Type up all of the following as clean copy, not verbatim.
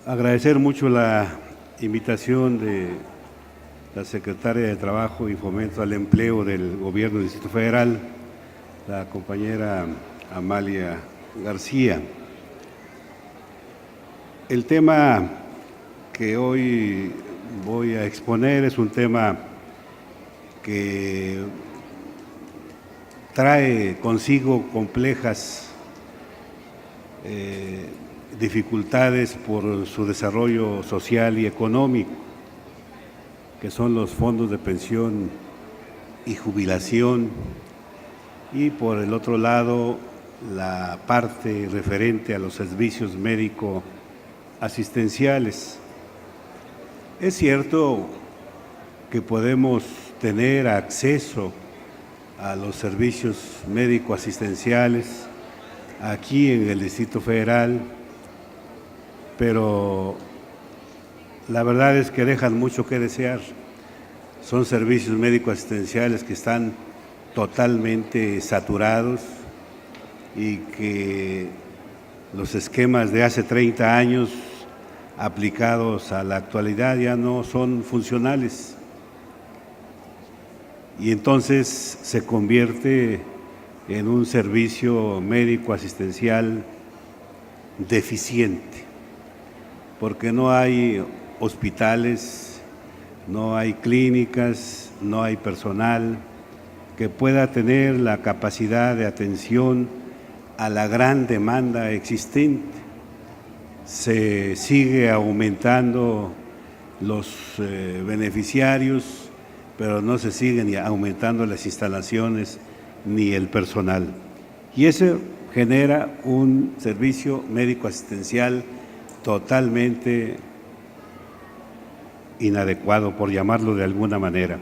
Agradecer mucho la invitación de la Secretaria de Trabajo y Fomento al Empleo del Gobierno del Distrito Federal, la compañera Amalia García. El tema que hoy voy a exponer es un tema que trae consigo complejas dificultades por su desarrollo social y económico, que son los fondos de pensión y jubilación, y por el otro lado la parte referente a los servicios médico-asistenciales. Es cierto que podemos tener acceso a los servicios médico-asistenciales aquí en el Distrito Federal, pero la verdad es que dejan mucho que desear. Son servicios médico-asistenciales que están totalmente saturados y que los esquemas de hace 30 años aplicados a la actualidad ya no son funcionales. Y entonces se convierte en un servicio médico asistencial deficiente, porque no hay hospitales, no hay clínicas, no hay personal que pueda tener la capacidad de atención a la gran demanda existente. Se sigue aumentando los beneficiarios, pero no se siguen aumentando las instalaciones ni el personal. Y eso genera un servicio médico asistencial totalmente inadecuado, por llamarlo de alguna manera.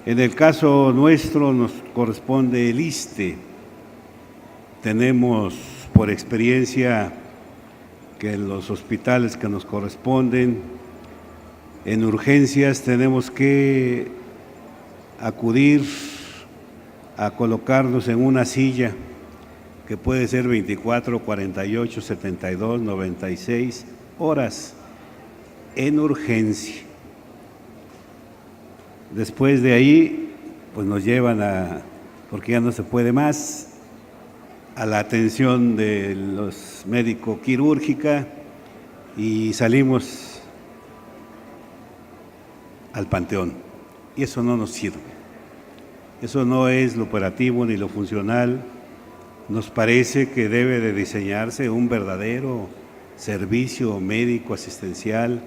En el caso nuestro nos corresponde el ISSSTE. Tenemos por experiencia que en los hospitales que nos corresponden, en urgencias tenemos que acudir a colocarnos en una silla que puede ser 24, 48, 72, 96 horas en urgencia. Después de ahí, pues nos llevan porque ya no se puede más, a la atención de los médicos quirúrgica y salimos al panteón. Y eso no nos sirve. Eso no es lo operativo ni lo funcional. Nos parece que debe de diseñarse un verdadero servicio médico asistencial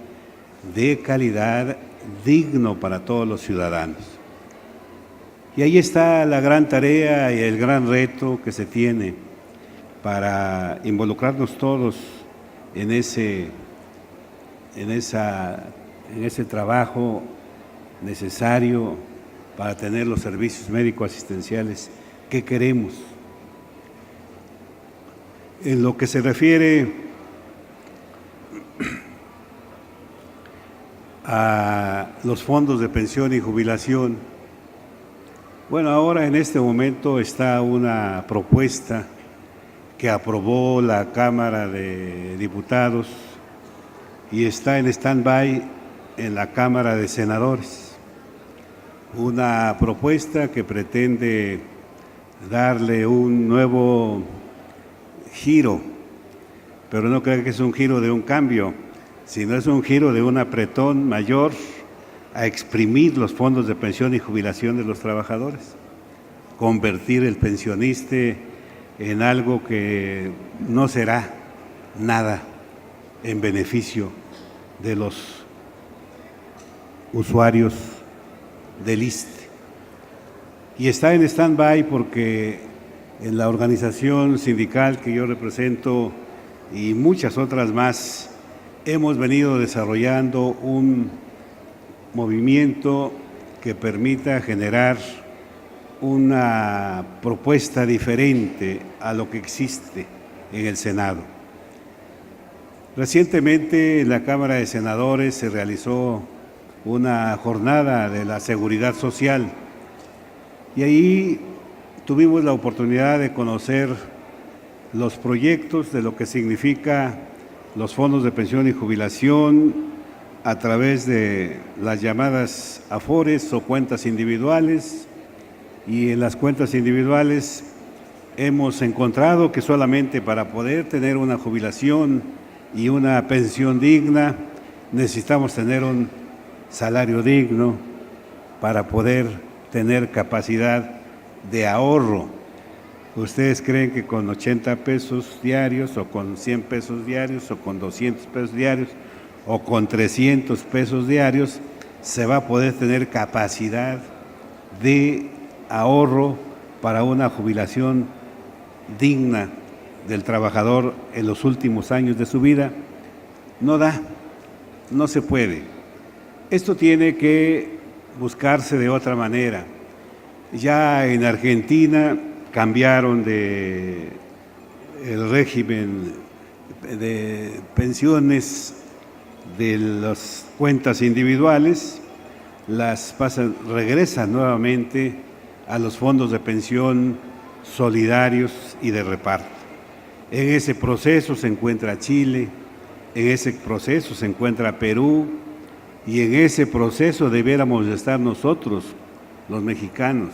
de calidad, digno para todos los ciudadanos. Y ahí está la gran tarea y el gran reto que se tiene para involucrarnos todos en ese trabajo necesario para tener los servicios médico-asistenciales que queremos. En lo que se refiere a los fondos de pensión y jubilación, bueno, ahora en este momento está una propuesta que aprobó la Cámara de Diputados y está en stand-by en la Cámara de Senadores. Una propuesta que pretende darle un nuevo giro, pero no creo que es un giro de un cambio, sino es un giro de un apretón mayor a exprimir los fondos de pensión y jubilación de los trabajadores, convertir el pensionista en algo que no será nada en beneficio de los usuarios del ISSSTE. Y está en stand-by porque en la organización sindical que yo represento y muchas otras más, hemos venido desarrollando un movimiento que permita generar una propuesta diferente a lo que existe en el Senado. Recientemente en la Cámara de Senadores se realizó una jornada de la seguridad social y ahí tuvimos la oportunidad de conocer los proyectos de lo que significa los fondos de pensión y jubilación a través de las llamadas Afores o cuentas individuales, y en las cuentas individuales hemos encontrado que solamente para poder tener una jubilación y una pensión digna necesitamos tener un salario digno para poder tener capacidad de ahorro. ¿Ustedes creen que con 80 pesos diarios o con 100 pesos diarios o con 200 pesos diarios o con 300 pesos diarios se va a poder tener capacidad de ahorro para una jubilación digna del trabajador en los últimos años de su vida? No da, no se puede. Esto tiene que buscarse de otra manera. Ya en Argentina cambiaron el régimen de pensiones de las cuentas individuales, regresan nuevamente a los fondos de pensión solidarios y de reparto. En ese proceso se encuentra Chile, en ese proceso se encuentra Perú, y en ese proceso debiéramos estar nosotros, los mexicanos,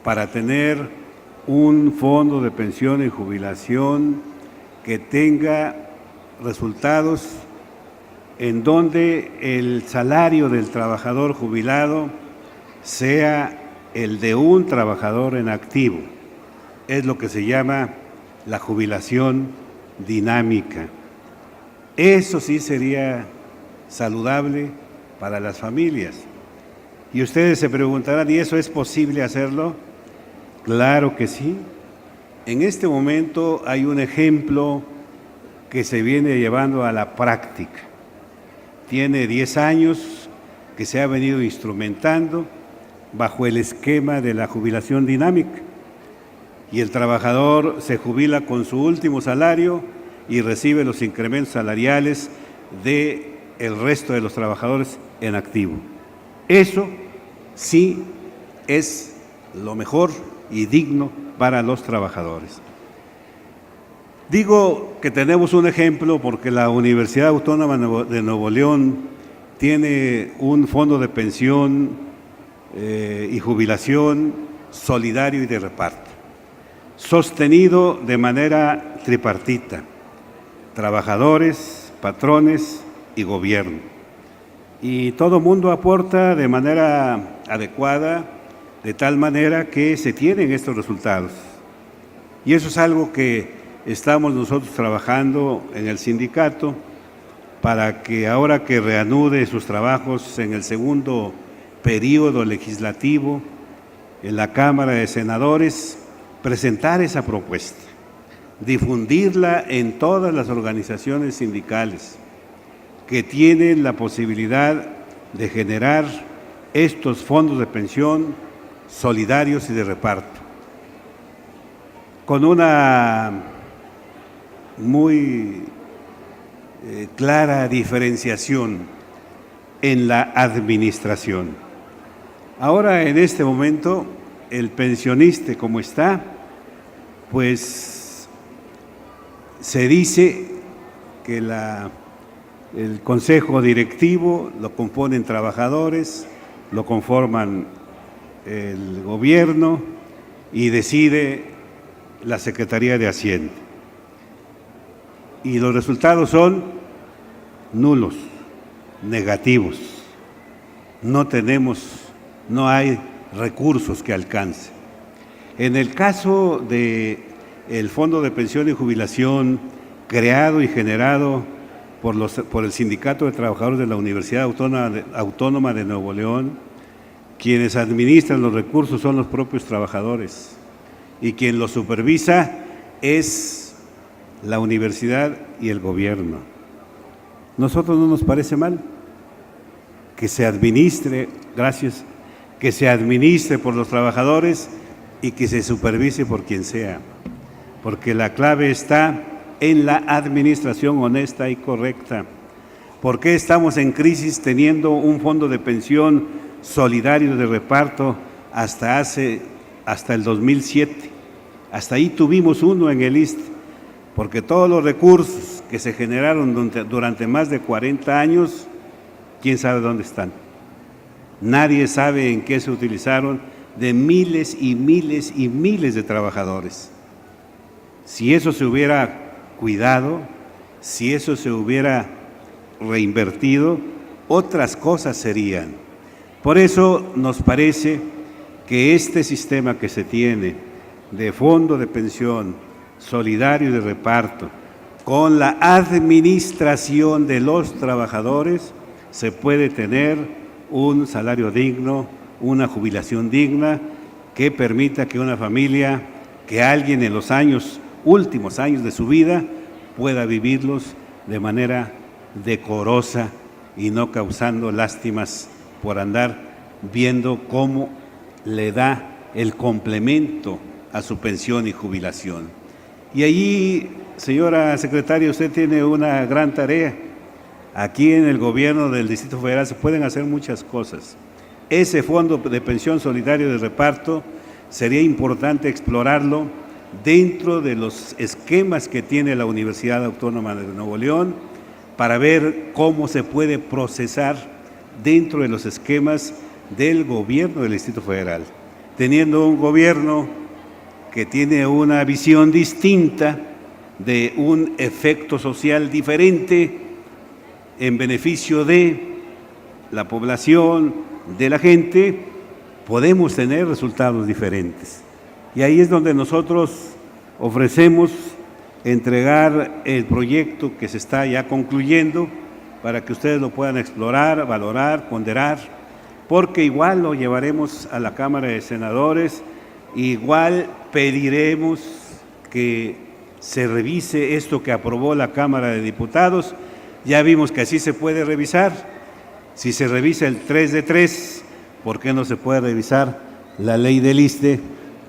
para tener un fondo de pensión y jubilación que tenga resultados en donde el salario del trabajador jubilado sea el de un trabajador en activo. Es lo que se llama la jubilación dinámica. Eso sí sería saludable para las familias. Y ustedes se preguntarán, ¿y eso es posible hacerlo? Claro que sí. En este momento hay un ejemplo que se viene llevando a la práctica. Tiene 10 años que se ha venido instrumentando bajo el esquema de la jubilación dinámica. Y el trabajador se jubila con su último salario y recibe los incrementos salariales del resto de los trabajadores en activo. Eso sí es lo mejor y digno para los trabajadores. Digo que tenemos un ejemplo porque la Universidad Autónoma de Nuevo León tiene un fondo de pensión y jubilación solidario y de reparto, sostenido de manera tripartita: trabajadores, patrones y gobierno. Y todo mundo aporta de manera adecuada, de tal manera que se tienen estos resultados. Y eso es algo que estamos nosotros trabajando en el sindicato para que ahora que reanude sus trabajos en el segundo periodo legislativo en la Cámara de Senadores, presentar esa propuesta, difundirla en todas las organizaciones sindicales que tienen la posibilidad de generar estos fondos de pensión solidarios y de reparto, con una muy clara diferenciación en la administración. Ahora, en este momento, el pensionista como está, pues se dice que el consejo directivo lo componen trabajadores, lo conforman el gobierno y decide la Secretaría de Hacienda. Y los resultados son nulos, negativos. No hay recursos que alcance. En el caso del Fondo de Pensión y Jubilación creado y generado por el Sindicato de Trabajadores de la Universidad Autónoma de Nuevo León, quienes administran los recursos son los propios trabajadores y quien los supervisa es la universidad y el gobierno. Nosotros no nos parece mal que se administre, que se administre por los trabajadores y que se supervise por quien sea, porque la clave está en la administración honesta y correcta. ¿Por qué estamos en crisis teniendo un fondo de pensión solidario de reparto hasta el 2007? Hasta ahí tuvimos uno en el ISSSTE, porque todos los recursos que se generaron durante más de 40 años, quién sabe dónde están. Nadie sabe en qué se utilizaron de miles y miles y miles de trabajadores. Si eso se hubiera cuidado, si eso se hubiera reinvertido, otras cosas serían. Por eso nos parece que este sistema que se tiene de fondo de pensión solidario y de reparto, con la administración de los trabajadores, se puede tener un salario digno, una jubilación digna, que permita que una familia, que alguien en los últimos años de su vida, pueda vivirlos de manera decorosa y no causando lástimas por andar viendo cómo le da el complemento a su pensión y jubilación. Y allí, señora secretaria, usted tiene una gran tarea. Aquí en el gobierno del Distrito Federal se pueden hacer muchas cosas. Ese fondo de pensión solidario de reparto sería importante explorarlo dentro de los esquemas que tiene la Universidad Autónoma de Nuevo León para ver cómo se puede procesar dentro de los esquemas del gobierno del Distrito Federal. Teniendo un gobierno que tiene una visión distinta de un efecto social diferente en beneficio de la población, de la gente, podemos tener resultados diferentes. Y ahí es donde nosotros ofrecemos entregar el proyecto que se está ya concluyendo para que ustedes lo puedan explorar, valorar, ponderar, porque igual lo llevaremos a la Cámara de Senadores, igual pediremos que se revise esto que aprobó la Cámara de Diputados. Ya vimos que así se puede revisar. Si se revisa el 3 de 3, ¿por qué no se puede revisar la ley del ISSSTE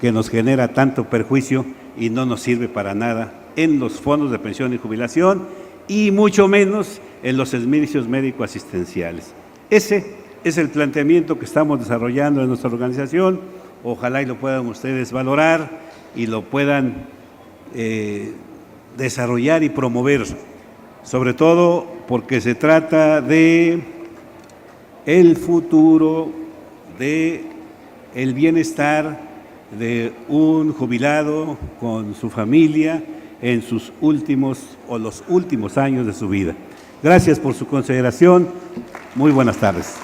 que nos genera tanto perjuicio y no nos sirve para nada en los fondos de pensión y jubilación y mucho menos en los servicios médico-asistenciales? Ese es el planteamiento que estamos desarrollando en nuestra organización. Ojalá y lo puedan ustedes valorar y lo puedan desarrollar y promover, sobre todo porque se trata de el futuro, de el bienestar de un jubilado con su familia en sus últimos o los últimos años de su vida. Gracias por su consideración. Muy buenas tardes.